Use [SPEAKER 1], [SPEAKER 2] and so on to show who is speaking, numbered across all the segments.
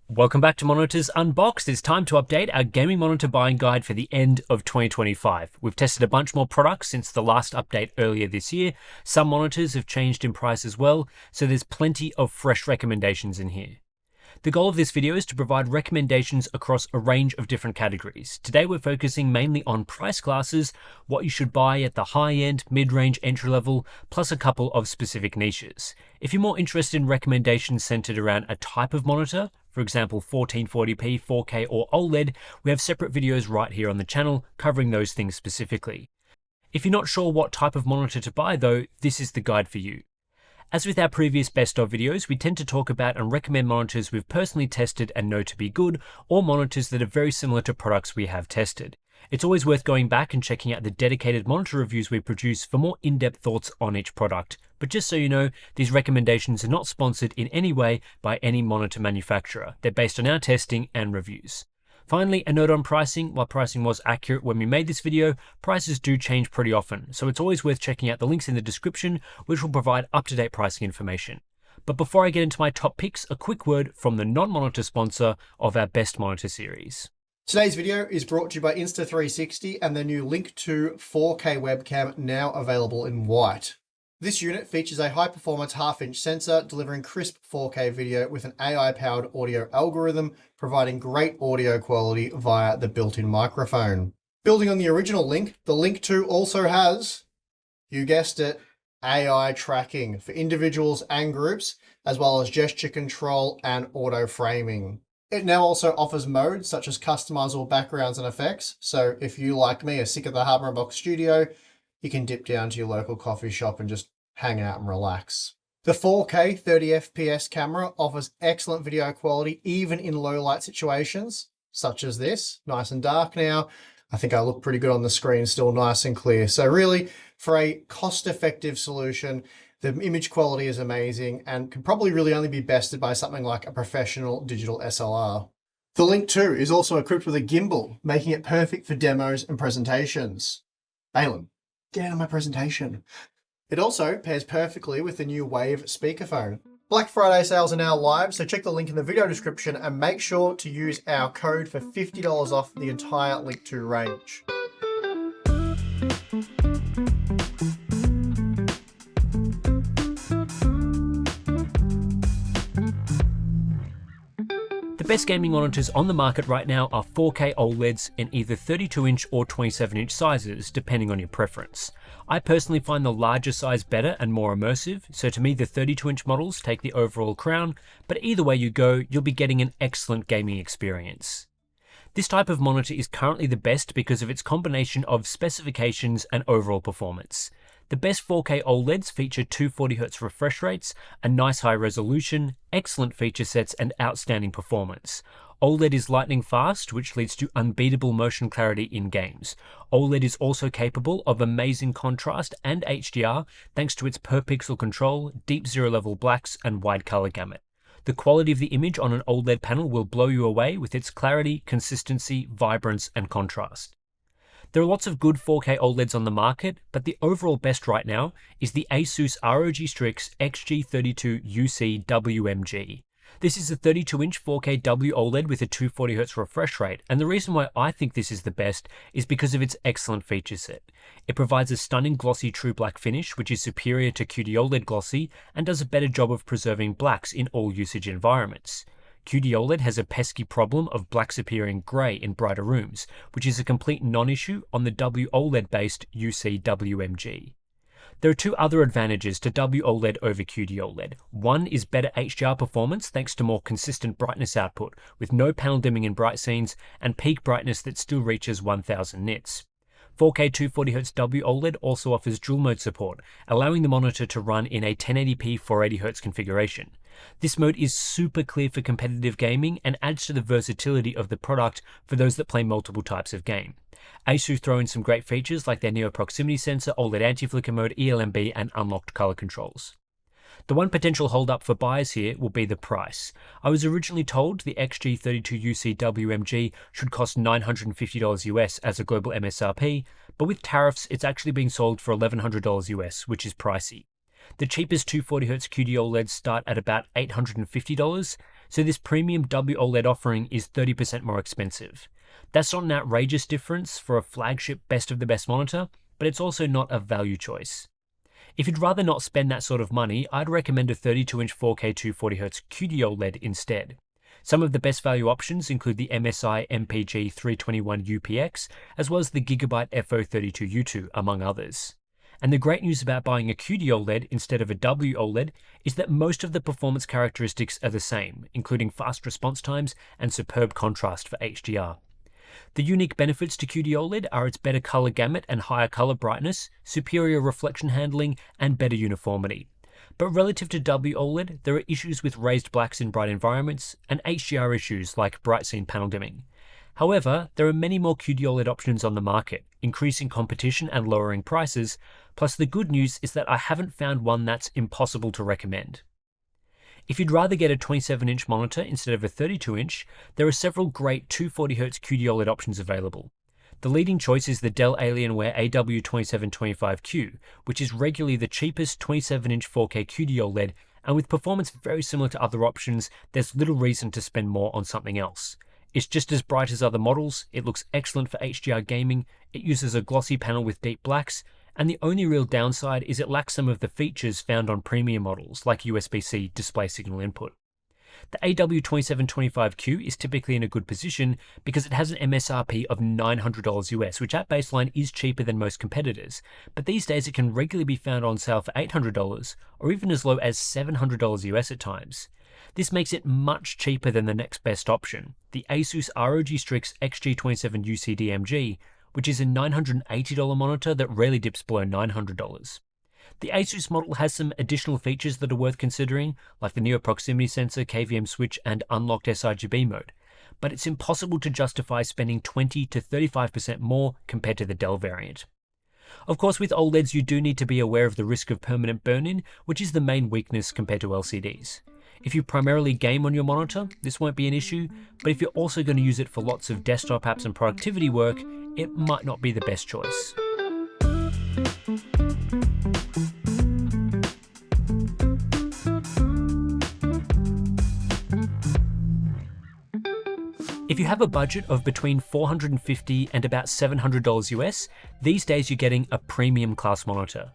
[SPEAKER 1] Welcome back to Monitors Unboxed. It's time to update our gaming monitor buying guide for the end of 2025. We've tested a bunch more products since the last update earlier this year. Some monitors have changed in price as well, so there's plenty of fresh recommendations in here. The goal of this video is to provide recommendations across a range of different categories. Today we're focusing mainly on price classes, what you should buy at the high-end, mid-range, entry-level, plus a couple of specific niches. If you're more interested in recommendations centered around a type of monitor, for example 1440p, 4K or OLED, we have separate videos right here on the channel covering those things specifically. If you're not sure what type of monitor to buy though, this is the guide for you. As with our previous best of videos, we tend to talk about and recommend monitors we've personally tested and know to be good, or monitors that are very similar to products we have tested. It's always worth going back and checking out the dedicated monitor reviews we produce for more in-depth thoughts on each product. But just so you know, these recommendations are not sponsored in any way by any monitor manufacturer. They're based on our testing and reviews. Finally, a note on pricing. While pricing was accurate when we made this video, prices do change pretty often, so it's always worth checking out the links in the description, which will provide up-to-date pricing information. But before I get into my top picks, a quick word from the non-monitor sponsor of our Best Monitor series.
[SPEAKER 2] Today's video is brought to you by Insta360 and their new Link 2 4K webcam, now available in white. This unit features a high-performance half-inch sensor delivering crisp 4K video with an AI-powered audio algorithm, providing great audio quality via the built-in microphone. Building on the original Link, the Link 2 also has, you guessed it, AI tracking for individuals and groups, as well as gesture control and auto framing. It now also offers modes such as customizable backgrounds and effects, so if you, like me, are sick of the hardware box studio, you can dip down to your local coffee shop and just hang out and relax. The 4K 30fps camera offers excellent video quality even in low light situations, such as this. Nice and dark now. I think I look pretty good on the screen, still nice and clear. So really, for a cost-effective solution, the image quality is amazing and can probably really only be bested by something like a professional digital SLR. The Link 2 is also equipped with a gimbal, making it perfect for demos and presentations. Balin, get out of my presentation. It also pairs perfectly with the new Wave speakerphone. Black Friday sales are now live, so check the link in the video description and make sure to use our code for $50 off the entire Link 2 range.
[SPEAKER 1] The best gaming monitors on the market right now are 4K OLEDs in either 32-inch or 27-inch sizes, depending on your preference. I personally find the larger size better and more immersive, so to me the 32-inch models take the overall crown, but either way you go, you'll be getting an excellent gaming experience. This type of monitor is currently the best because of its combination of specifications and overall performance. The best 4K OLEDs feature 240Hz refresh rates, a nice high resolution, excellent feature sets and outstanding performance. OLED is lightning fast, which leads to unbeatable motion clarity in games. OLED is also capable of amazing contrast and HDR thanks to its per pixel control, deep zero level blacks and wide color gamut. The quality of the image on an OLED panel will blow you away with its clarity, consistency, vibrance and contrast. There are lots of good 4K OLEDs on the market, but the overall best right now is the Asus ROG Strix XG32UC WMG. This is a 32-inch 4K W OLED with a 240Hz refresh rate, and the reason why I think this is the best is because of its excellent feature set. It provides a stunning glossy true black finish, which is superior to QD-OLED glossy and does a better job of preserving blacks in all usage environments. QD-OLED has a pesky problem of blacks appearing grey in brighter rooms, which is a complete non-issue on the WOLED-based UC WMG. There are two other advantages to WOLED over QD-OLED. One is better HDR performance thanks to more consistent brightness output, with no panel dimming in bright scenes and peak brightness that still reaches 1000 nits. 4K 240Hz WOLED also offers dual mode support, allowing the monitor to run in a 1080p 480Hz configuration. This mode is super clear for competitive gaming and adds to the versatility of the product for those that play multiple types of game. Asus throw in some great features like their Neo Proximity Sensor, OLED Anti-Flicker Mode, ELMB and unlocked color controls. The one potential holdup for buyers here will be the price. I was originally told the XG32UC WMG should cost $950 US as a global MSRP, but with tariffs it's actually being sold for $1,100 US, which is pricey. The cheapest 240Hz QD OLEDs start at about $850. so this premium WOLED offering is 30% more expensive. That's not an outrageous difference for a flagship best of the best monitor, but it's also not a value choice. If you'd rather not spend that sort of money, I'd recommend a 32-inch 4K 240Hz QD-OLED instead. Some of the best value options include the MSI MPG 321 UPX, as well as the Gigabyte FO32 U2, among others. And the great news about buying a QD-OLED instead of a WOLED is that most of the performance characteristics are the same, including fast response times and superb contrast for HDR. The unique benefits to QD-OLED are its better color gamut and higher color brightness, superior reflection handling, and better uniformity. But relative to WOLED, there are issues with raised blacks in bright environments and HDR issues like bright scene panel dimming. However, there are many more QD-OLED options on the market, increasing competition and lowering prices, plus the good news is that I haven't found one that's impossible to recommend. If you'd rather get a 27-inch monitor instead of a 32-inch, there are several great 240Hz QD-OLED options available. The leading choice is the Dell Alienware AW2725Q, which is regularly the cheapest 27-inch 4K QD-OLED, and with performance very similar to other options, there's little reason to spend more on something else. It's just as bright as other models, it looks excellent for HDR gaming, it uses a glossy panel with deep blacks, and the only real downside is it lacks some of the features found on premium models, like USB-C display signal input. The AW2725Q is typically in a good position because it has an MSRP of $900 US, which at baseline is cheaper than most competitors, but these days it can regularly be found on sale for $800 or even as low as $700 US at times. This makes it much cheaper than the next best option, the Asus ROG Strix XG27 UCD-MG, which is a $980 monitor that rarely dips below $900. The Asus model has some additional features that are worth considering, like the Neo proximity sensor, KVM switch, and unlocked sRGB mode, but it's impossible to justify spending 20 to 35% more compared to the Dell variant. Of course, with OLEDs you do need to be aware of the risk of permanent burn-in, which is the main weakness compared to LCDs. If you primarily game on your monitor, this won't be an issue, but if you're also going to use it for lots of desktop apps and productivity work, it might not be the best choice. If you have a budget of between $450 and about $700 US, these days you're getting a premium class monitor.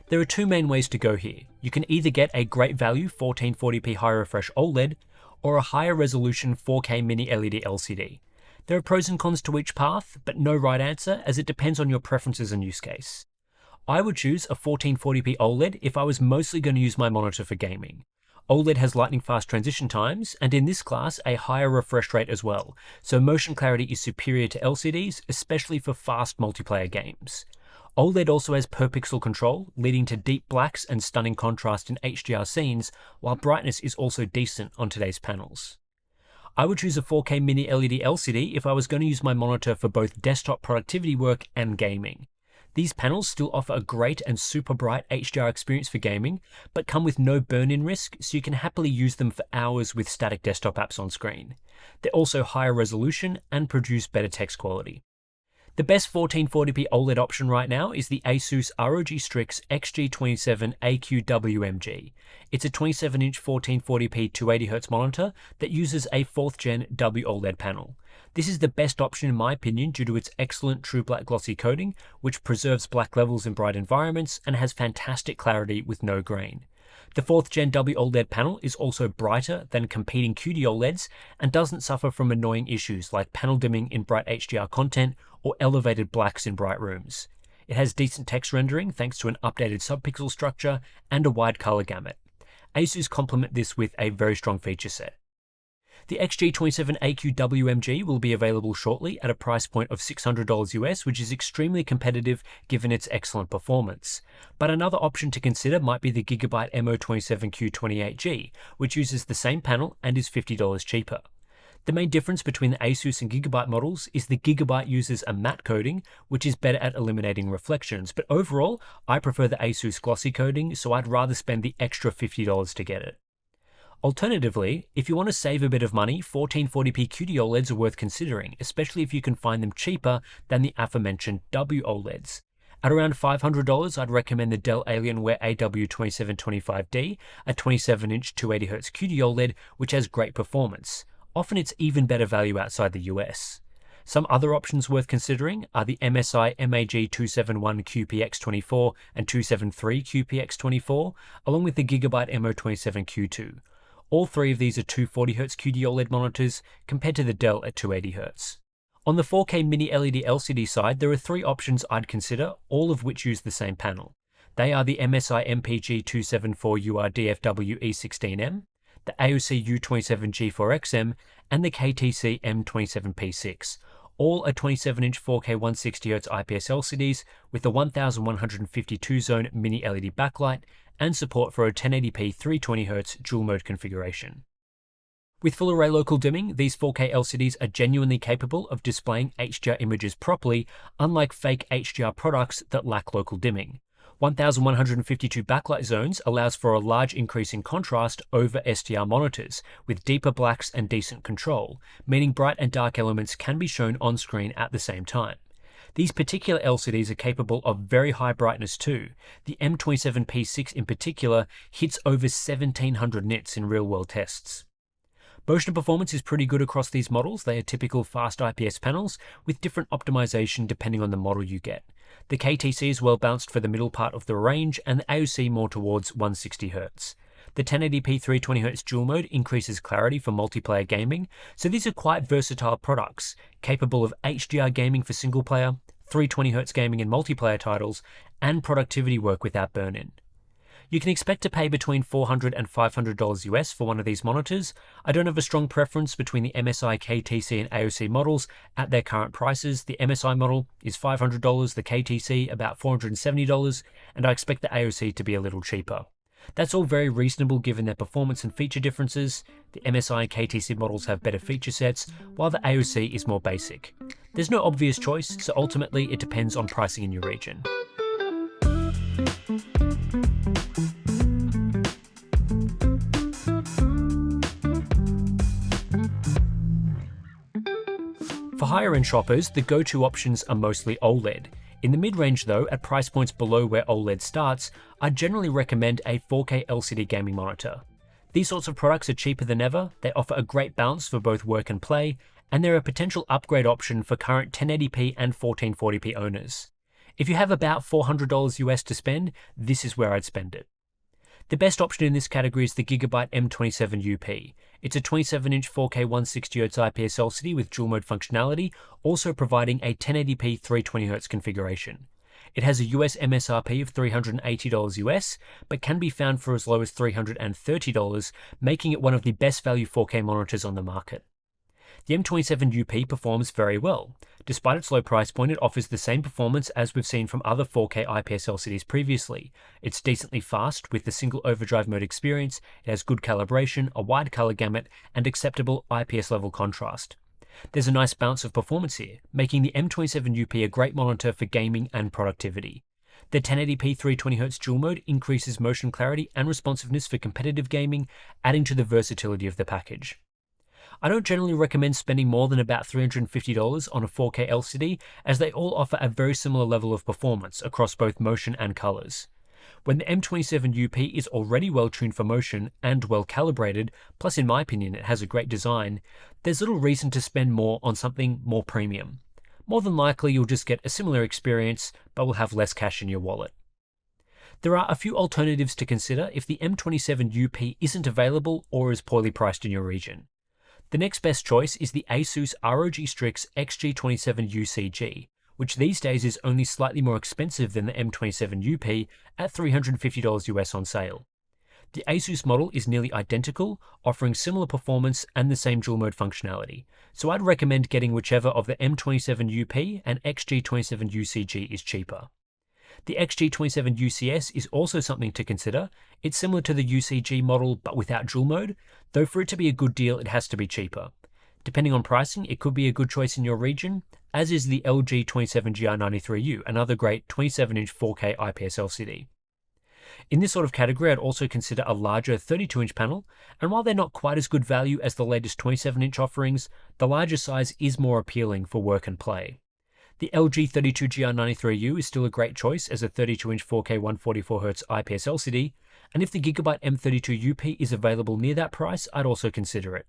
[SPEAKER 1] There are two main ways to go here. You can either get a great value 1440p high refresh OLED or a higher resolution 4K mini LED LCD. There are pros and cons to each path, but no right answer as it depends on your preferences and use case. I would choose a 1440p OLED if I was mostly going to use my monitor for gaming. OLED has lightning fast transition times, and in this class, a higher refresh rate as well, so motion clarity is superior to LCDs, especially for fast multiplayer games. OLED also has per pixel control, leading to deep blacks and stunning contrast in HDR scenes, while brightness is also decent on today's panels. I would choose a 4K mini LED LCD if I was going to use my monitor for both desktop productivity work and gaming. These panels still offer a great and super bright HDR experience for gaming, but come with no burn-in risk, so you can happily use them for hours with static desktop apps on screen. They're also higher resolution and produce better text quality. The best 1440p OLED option right now is the Asus ROG Strix XG27 AQWMG. It's a 27-inch 1440p 280Hz monitor that uses a 4th gen WOLED panel. This is the best option in my opinion due to its excellent true black glossy coating, which preserves black levels in bright environments and has fantastic clarity with no grain. The 4th gen WOLED panel is also brighter than competing QD OLEDs and doesn't suffer from annoying issues like panel dimming in bright HDR content or elevated blacks in bright rooms. It has decent text rendering thanks to an updated subpixel structure and a wide color gamut. Asus complement this with a very strong feature set. The XG27 AQWMG will be available shortly at a price point of $600 US, which is extremely competitive given its excellent performance. But another option to consider might be the Gigabyte MO27Q28G, which uses the same panel and is $50 cheaper. The main difference between the Asus and Gigabyte models is the Gigabyte uses a matte coating, which is better at eliminating reflections, but overall, I prefer the Asus glossy coating, so I'd rather spend the extra $50 to get it. Alternatively, if you want to save a bit of money, 1440p QD OLEDs are worth considering, especially if you can find them cheaper than the aforementioned WOLEDs. At around $500, I'd recommend the Dell Alienware AW2725D, a 27-inch 280Hz QD OLED, which has great performance. Often it's even better value outside the US. Some other options worth considering are the MSI MAG271 QPX24 and 273 QPX24, along with the Gigabyte MO27Q2. All three of these are 240Hz QD OLED monitors compared to the Dell at 280Hz. On the 4K Mini LED LCD side, there are three options I'd consider, all of which use the same panel. They are the MSI MPG274UR DFW E16M, the AOC U27G4XM, and the KTC M27P6. All are 27-inch 4K 160Hz IPS LCDs with a 1152-zone Mini LED backlight and support for a 1080p 320Hz dual-mode configuration. With full array local dimming, these 4K LCDs are genuinely capable of displaying HDR images properly, unlike fake HDR products that lack local dimming. 1152 backlight zones allows for a large increase in contrast over SDR monitors, with deeper blacks and decent control, meaning bright and dark elements can be shown on screen at the same time. These particular LCDs are capable of very high brightness too. The M27P6 in particular hits over 1700 nits in real-world tests. Motion performance is pretty good across these models. They are typical fast IPS panels with different optimization depending on the model you get. The KTC is well balanced for the middle part of the range and the AOC more towards 160Hz. The 1080p 320Hz dual mode increases clarity for multiplayer gaming, so these are quite versatile products, capable of HDR gaming for single player, 320Hz gaming in multiplayer titles, and productivity work without burn-in. You can expect to pay between $400 and $500 US for one of these monitors. I don't have a strong preference between the MSI, KTC, and AOC models at their current prices. The MSI model is $500, the KTC about $470, and I expect the AOC to be a little cheaper. That's all very reasonable given their performance and feature differences. The MSI and KTC models have better feature sets, while the AOC is more basic. There's no obvious choice, so ultimately it depends on pricing in your region. For higher-end shoppers, the go-to options are mostly OLED. In the mid-range though, at price points below where OLED starts, I generally recommend a 4K LCD gaming monitor. These sorts of products are cheaper than ever, they offer a great balance for both work and play, and they're a potential upgrade option for current 1080p and 1440p owners. If you have about $400 US to spend, this is where I'd spend it. The best option in this category is the Gigabyte M27UP. It's a 27-inch 4K 160Hz IPS LCD with dual-mode functionality, also providing a 1080p 320Hz configuration. It has a US MSRP of $380 US, but can be found for as low as $330, making it one of the best value 4K monitors on the market. The M27UP performs very well. Despite its low price point, it offers the same performance as we've seen from other 4K IPS LCDs previously. It's decently fast with the single overdrive mode experience, it has good calibration, a wide color gamut, and acceptable IPS level contrast. There's a nice balance of performance here, making the M27UP a great monitor for gaming and productivity. The 1080p 320Hz dual mode increases motion clarity and responsiveness for competitive gaming, adding to the versatility of the package. I don't generally recommend spending more than about $350 on a 4K LCD, as they all offer a very similar level of performance across both motion and colors. When the M27UP is already well tuned for motion and well calibrated, plus in my opinion it has a great design, there's little reason to spend more on something more premium. More than likely you'll just get a similar experience, but will have less cash in your wallet. There are a few alternatives to consider if the M27UP isn't available or is poorly priced in your region. The next best choice is the Asus ROG Strix XG27UCG, which these days is only slightly more expensive than the M27UP at $350 US on sale. The Asus model is nearly identical, offering similar performance and the same dual mode functionality, so I'd recommend getting whichever of the M27UP and XG27UCG is cheaper. The XG27UCS is also something to consider. It's similar to the UCG model but without dual mode, though for it to be a good deal it has to be cheaper. Depending on pricing, it could be a good choice in your region, as is the LG 27GR93U, another great 27-inch 4K IPS LCD. In this sort of category, I'd also consider a larger 32-inch panel, and while they're not quite as good value as the latest 27-inch offerings, the larger size is more appealing for work and play. The LG 32GR93U is still a great choice as a 32-inch 4K 144Hz IPS LCD, and if the Gigabyte M32UP is available near that price, I'd also consider it.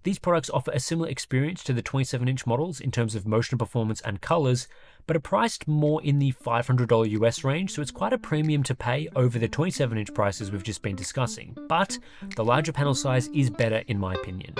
[SPEAKER 1] These products offer a similar experience to the 27-inch models in terms of motion performance and colors, but are priced more in the $500 US range, so it's quite a premium to pay over the 27-inch prices we've just been discussing. But the larger panel size is better in my opinion.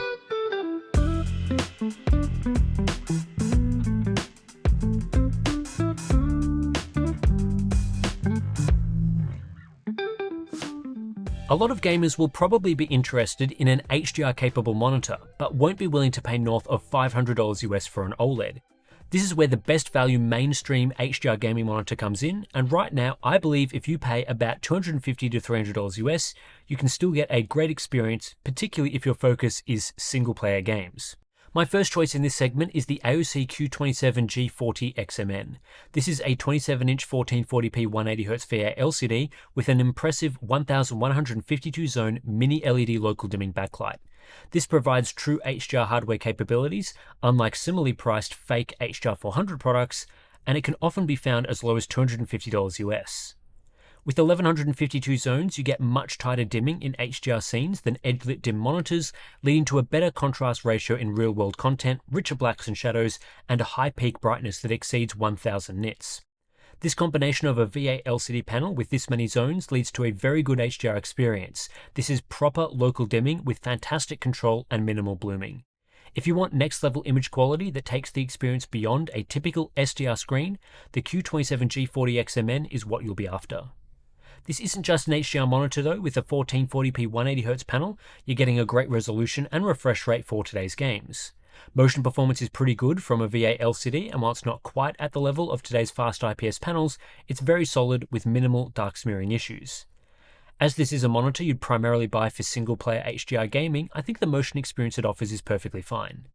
[SPEAKER 1] A lot of gamers will probably be interested in an HDR-capable monitor, but won't be willing to pay north of $500 US for an OLED. This is where the best value mainstream HDR gaming monitor comes in, and right now I believe if you pay about $250 to $300 US, you can still get a great experience, particularly if your focus is single-player games. My first choice in this segment is the AOC Q27G40XMN. This is a 27-inch 1440p 180Hz VA LCD with an impressive 1152 zone mini LED local dimming backlight. This provides true HDR hardware capabilities, unlike similarly priced fake HDR 400 products, and it can often be found as low as $250 US. With 1152 zones, you get much tighter dimming in HDR scenes than edge-lit dim monitors, leading to a better contrast ratio in real-world content, richer blacks and shadows, and a high peak brightness that exceeds 1000 nits. This combination of a VA LCD panel with this many zones leads to a very good HDR experience. This is proper local dimming with fantastic control and minimal blooming. If you want next-level image quality that takes the experience beyond a typical SDR screen, the Q27G40XMN is what you'll be after. This isn't just an HDR monitor though. With a 1440p 180Hz panel, you're getting a great resolution and refresh rate for today's games. Motion performance is pretty good from a VA LCD, and while it's not quite at the level of today's fast IPS panels, it's very solid with minimal dark smearing issues. As this is a monitor you'd primarily buy for single-player HDR gaming, I think the motion experience it offers is perfectly fine.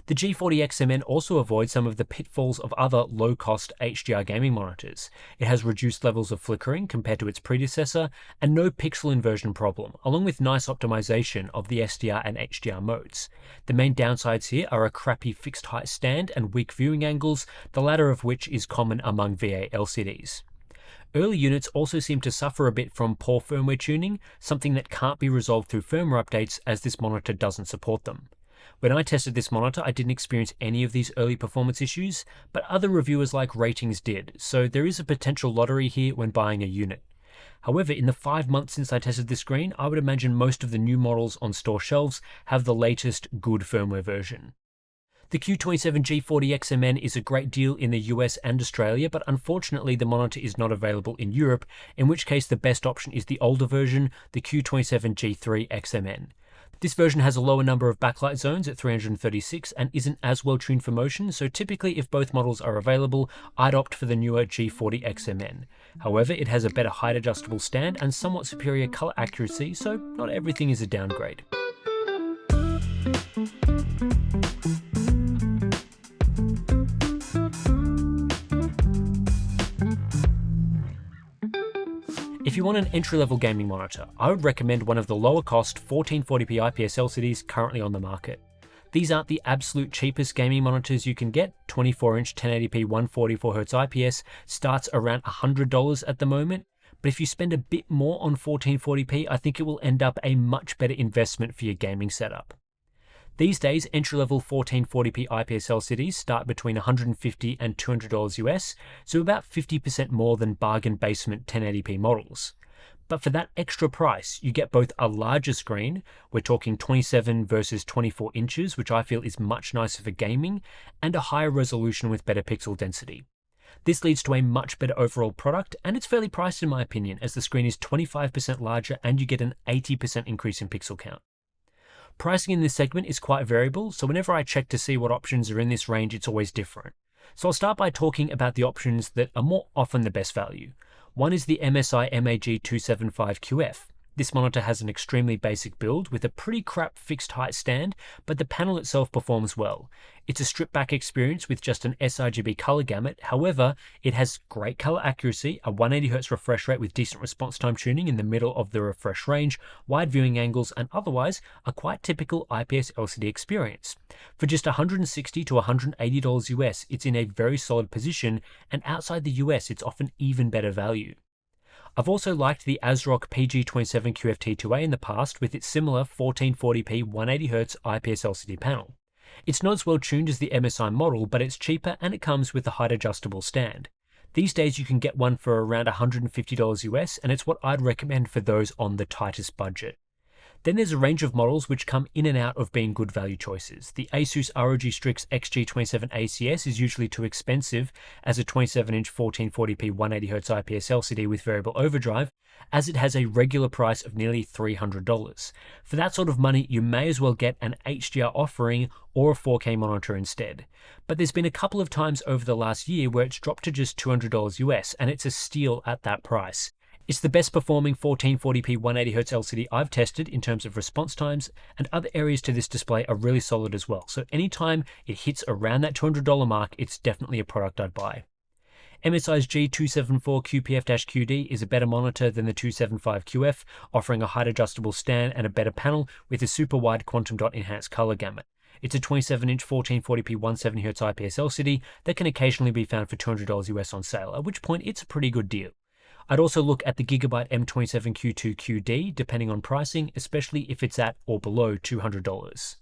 [SPEAKER 1] The G40XMN also avoids some of the pitfalls of other low-cost HDR gaming monitors. It has reduced levels of flickering compared to its predecessor, and no pixel inversion problem, along with nice optimization of the SDR and HDR modes. The main downsides here are a crappy fixed height stand and weak viewing angles, the latter of which is common among VA LCDs. Early units also seem to suffer a bit from poor firmware tuning, something that can't be resolved through firmware updates as this monitor doesn't support them. When I tested this monitor, I didn't experience any of these early performance issues, but other reviewers like Ratings did, so there is a potential lottery here when buying a unit. However, in the 5 months since I tested this screen, I would imagine most of the new models on store shelves have the latest good firmware version. The Q27G40XMN is a great deal in the US and Australia, but unfortunately the monitor is not available in Europe, in which case the best option is the older version, the Q27G3XMN. This version has a lower number of backlight zones at 336 and isn't as well tuned for motion, so typically if both models are available, I'd opt for the newer G40XMN. However, it has a better height adjustable stand and somewhat superior color accuracy, so not everything is a downgrade. If you want an entry-level gaming monitor, I would recommend one of the lower-cost 1440p IPS LCDs currently on the market. These aren't the absolute cheapest gaming monitors you can get. 24-inch 1080p 144Hz IPS starts around $100 at the moment, but if you spend a bit more on 1440p, I think it will end up a much better investment for your gaming setup. These days, entry-level 1440p IPS LCDs start between $150 and $200 US, so about 50% more than bargain basement 1080p models. But for that extra price, you get both a larger screen, we're talking 27 versus 24 inches, which I feel is much nicer for gaming, and a higher resolution with better pixel density. This leads to a much better overall product, and it's fairly priced in my opinion, as the screen is 25% larger and you get an 80% increase in pixel count. Pricing in this segment is quite variable, so whenever I check to see what options are in this range, it's always different. So I'll start by talking about the options that are more often the best value. One is the MSI MAG275QF. This monitor has an extremely basic build with a pretty crap fixed height stand, but the panel itself performs well. It's a stripped back experience with just an sRGB color gamut. However, it has great color accuracy, a 180Hz refresh rate with decent response time tuning in the middle of the refresh range, wide viewing angles, and otherwise a quite typical IPS LCD experience. For just $160 to $180 US, it's in a very solid position, and outside the US, it's often even better value. I've also liked the ASRock PG27 QFT2A in the past with its similar 1440p 180Hz IPS LCD panel. It's not as well tuned as the MSI model, but it's cheaper and it comes with a height adjustable stand. These days you can get one for around $150 US, and it's what I'd recommend for those on the tightest budget. Then there's a range of models which come in and out of being good value choices. The Asus ROG Strix XG27 ACS is usually too expensive as a 27-inch 1440p 180Hz IPS LCD with variable overdrive, as it has a regular price of nearly $300. For that sort of money, you may as well get an HDR offering or a 4K monitor instead. But there's been a couple of times over the last year where it's dropped to just $200 US, and it's a steal at that price. It's the best performing 1440p 180Hz LCD I've tested in terms of response times, and other areas to this display are really solid as well. So anytime it hits around that $200 mark, it's definitely a product I'd buy. MSI's G274 QPF-QD is a better monitor than the 275QF, offering a height adjustable stand and a better panel with a super wide quantum dot enhanced color gamut. It's a 27-inch 1440p 170Hz IPS LCD that can occasionally be found for $200 US on sale, at which point it's a pretty good deal. I'd also look at the Gigabyte M27Q2 QD, depending on pricing, especially if it's at or below $200.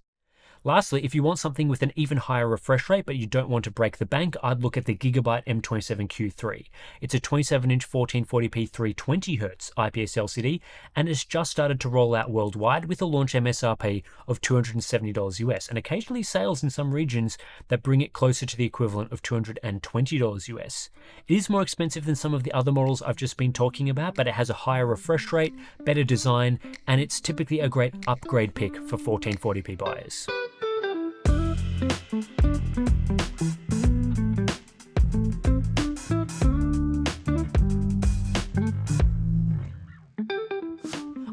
[SPEAKER 1] Lastly, if you want something with an even higher refresh rate but you don't want to break the bank, I'd look at the Gigabyte M27Q3. It's a 27-inch 1440p 320Hz IPS LCD, and it's just started to roll out worldwide with a launch MSRP of $270 US, and occasionally sales in some regions that bring it closer to the equivalent of $220 US. It is more expensive than some of the other models I've just been talking about, but it has a higher refresh rate, better design, and it's typically a great upgrade pick for 1440p buyers.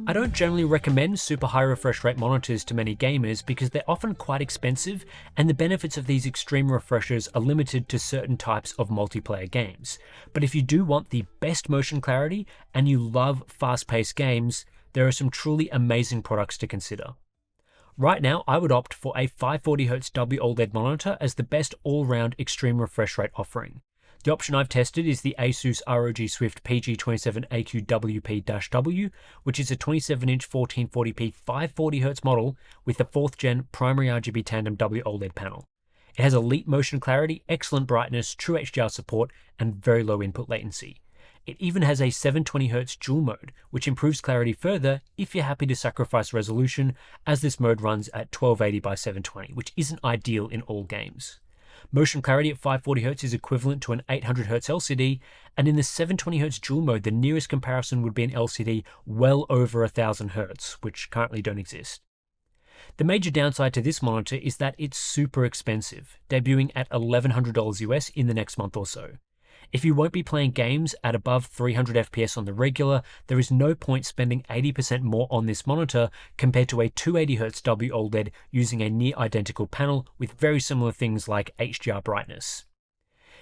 [SPEAKER 1] I don't generally recommend super high refresh rate monitors to many gamers because they're often quite expensive, and the benefits of these extreme refreshers are limited to certain types of multiplayer games. But if you do want the best motion clarity and you love fast-paced games, there are some truly amazing products to consider. Right now, I would opt for a 540Hz WOLED monitor as the best all-round extreme refresh rate offering. The option I've tested is the Asus ROG Swift PG27 AQWP-W, which is a 27-inch 1440p 540Hz model with the 4th gen primary RGB tandem WOLED panel. It has elite motion clarity, excellent brightness, true HDR support, and very low input latency. It even has a 720Hz dual mode, which improves clarity further if you're happy to sacrifice resolution, as this mode runs at 1280 by 720, which isn't ideal in all games. Motion clarity at 540Hz is equivalent to an 800Hz LCD, and in the 720Hz dual mode, the nearest comparison would be an LCD well over 1000Hz, which currently don't exist. The major downside to this monitor is that it's super expensive, debuting at $1,100 US in the next month or so. If you won't be playing games at above 300 FPS on the regular, there is no point spending 80% more on this monitor compared to a 280Hz WOLED using a near identical panel with very similar things like HDR brightness.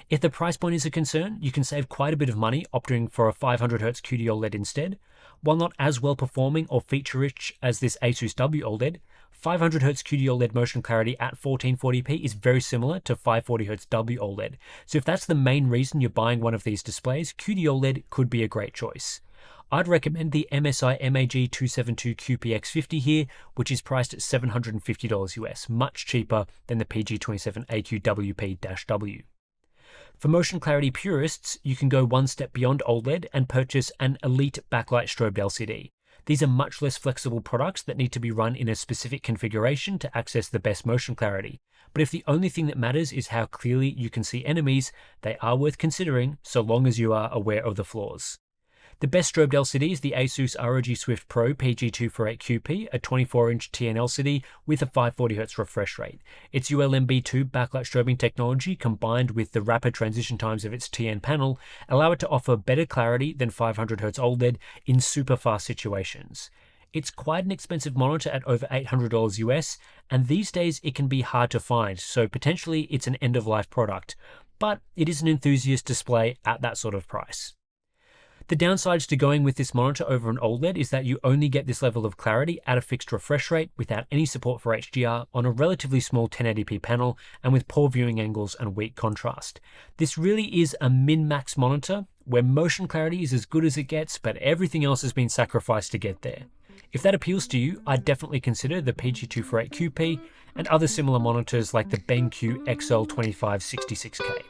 [SPEAKER 1] If the price point is a concern, you can save quite a bit of money opting for a 500Hz QD-OLED instead. While not as well performing or feature-rich as this Asus WOLED, 500Hz QD-OLED motion clarity at 1440p is very similar to 540Hz WOLED, so if that's the main reason you're buying one of these displays, QD-OLED could be a great choice. I'd recommend the MSI MAG272 QPX50 here, which is priced at $750 US, much cheaper than the PG27 AQWP-W. For motion clarity purists, you can go one step beyond OLED and purchase an Elite backlight strobed LCD. These are much less flexible products that need to be run in a specific configuration to access the best motion clarity. But if the only thing that matters is how clearly you can see enemies, they are worth considering so long as you are aware of the flaws. The best strobed LCD is the Asus ROG Swift Pro PG248QP, a 24-inch TN LCD with a 540Hz refresh rate. Its ULMB2 backlight strobing technology combined with the rapid transition times of its TN panel allow it to offer better clarity than 500Hz OLED in super fast situations. It's quite an expensive monitor at over $800 US, and these days it can be hard to find, so potentially it's an end-of-life product, but it is an enthusiast display at that sort of price. The downsides to going with this monitor over an OLED is that you only get this level of clarity at a fixed refresh rate without any support for HDR on a relatively small 1080p panel and with poor viewing angles and weak contrast. This really is a min-max monitor where motion clarity is as good as it gets, but everything else has been sacrificed to get there. If that appeals to you, I'd definitely consider the PG248QP and other similar monitors like the BenQ XL2566K.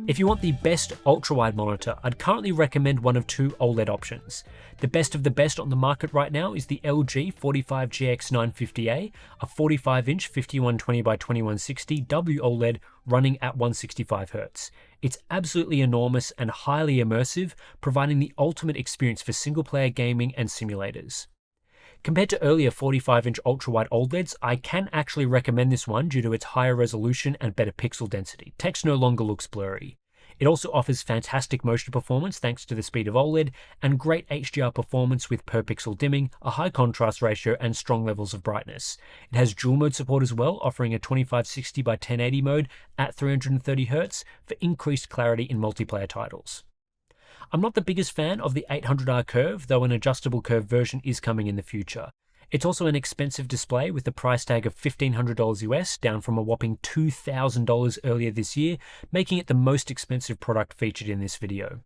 [SPEAKER 1] If you want the best ultra-wide monitor, I'd currently recommend one of two OLED options. The best of the best on the market right now is the LG 45GX950A, a 45-inch 5120x2160 WOLED running at 165Hz. It's absolutely enormous and highly immersive, providing the ultimate experience for single-player gaming and simulators. Compared to earlier 45-inch ultra-wide OLEDs, I can actually recommend this one due to its higher resolution and better pixel density. Text no longer looks blurry. It also offers fantastic motion performance thanks to the speed of OLED and great HDR performance with per pixel dimming, a high contrast ratio and strong levels of brightness. It has dual mode support as well, offering a 2560x1080 mode at 330Hz for increased clarity in multiplayer titles. I'm not the biggest fan of the 800R curve, though an adjustable curve version is coming in the future. It's also an expensive display with the price tag of $1,500 US, down from a whopping $2,000 earlier this year, making it the most expensive product featured in this video.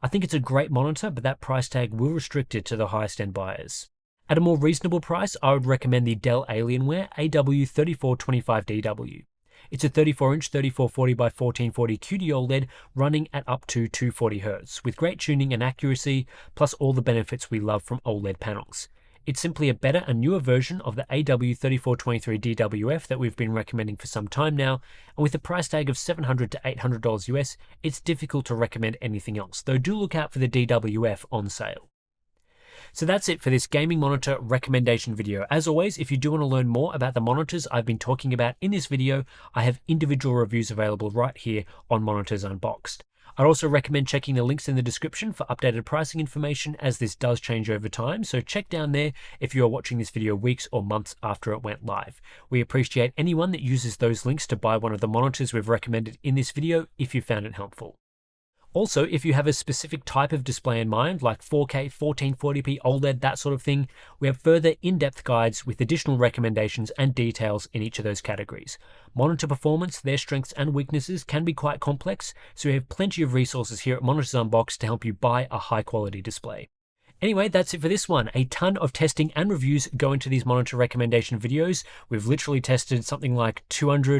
[SPEAKER 1] I think it's a great monitor, but that price tag will restrict it to the highest end buyers. At a more reasonable price, I would recommend the Dell Alienware AW3425DW. It's a 34-inch 3440x1440 QD OLED running at up to 240Hz, with great tuning and accuracy, plus all the benefits we love from OLED panels. It's simply a better and newer version of the AW3423DWF that we've been recommending for some time now, and with a price tag of $700 to $800 US, it's difficult to recommend anything else, though do look out for the DWF on sale. So that's it for this gaming monitor recommendation video. As always, if you do want to learn more about the monitors I've been talking about in this video, I have individual reviews available right here on Monitors Unboxed. I'd also recommend checking the links in the description for updated pricing information, as this does change over time, so check down there if you are watching this video weeks or months after it went live. We appreciate anyone that uses those links to buy one of the monitors we've recommended in this video if you found it helpful. Also, if you have a specific type of display in mind, like 4K, 1440p, OLED, that sort of thing, we have further in-depth guides with additional recommendations and details in each of those categories. Monitor performance, their strengths and weaknesses can be quite complex, so we have plenty of resources here at Monitors Unboxed to help you buy a high-quality display. Anyway, that's it for this one. A ton of testing and reviews go into these monitor recommendation videos. We've literally tested something like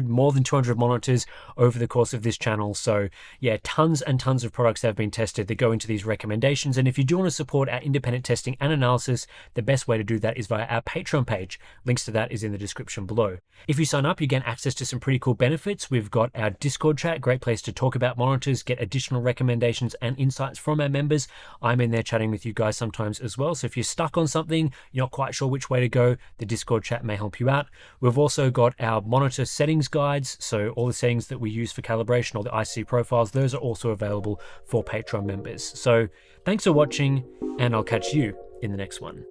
[SPEAKER 1] more than 200 monitors over the course of this channel. So yeah, tons and tons of products that have been tested that go into these recommendations. And if you do want to support our independent testing and analysis, the best way to do that is via our Patreon page. Links to that is in the description below. If you sign up, you get access to some pretty cool benefits. We've got our Discord chat, great place to talk about monitors, get additional recommendations and insights from our members. I'm in there chatting with you guys sometimes as well, so if you're stuck on something, you're not quite sure which way to go, the Discord chat may help you out. We've also got our monitor settings guides, so all the settings that we use for calibration, all the IC profiles, those are also available for Patreon members. So thanks for watching, and I'll catch you in the next one.